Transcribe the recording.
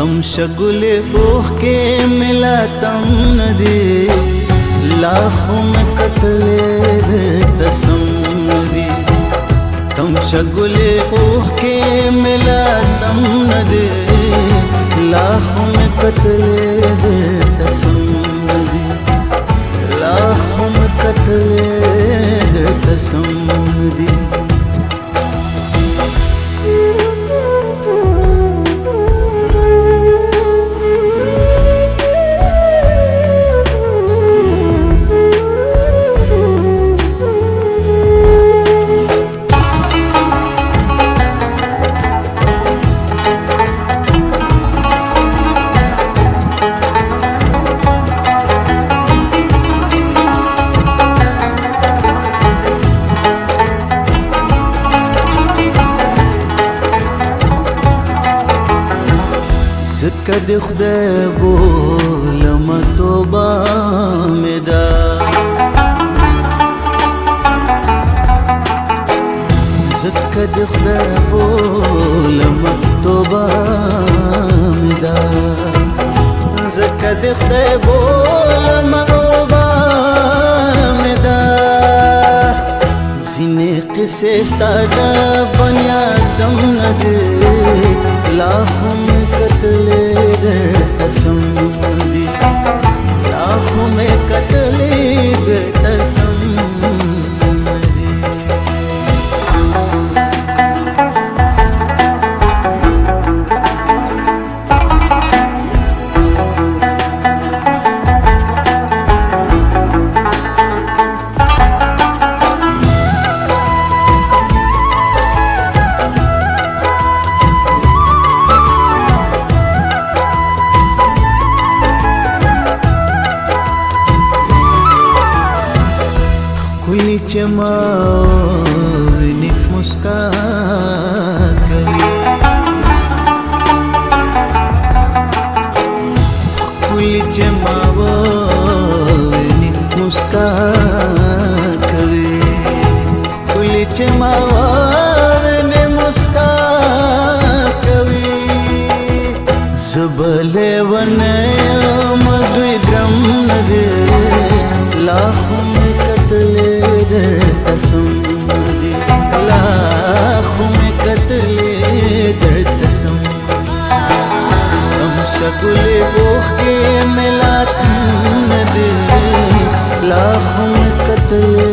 तम शगुले ओख के मिला तम नदी लाखों में कतले तसमदी तम शगुले ओख के मिला तम नदी लाखों में कतले तसमदी लाखों में कतले तसमदी زکد خدای بولم توبه مدا زکد خدای بولم توبه مدا زکد خدای بولم توبه مدا زینه قصه استاده بنیادم نده लाखों में कतले तसमदी लाखों में कतले तसमदी कुली चमावनी मुस्कान करी कुली चमावनी मुस्कान करी कुली चमावनी मुस्कान करी जुबले वने मधुद्रम नदे लाखों में कतले तसमदी लाखों में कतले तसमदी तम शगुले ओख के मिला तम नदी लाखों में कतले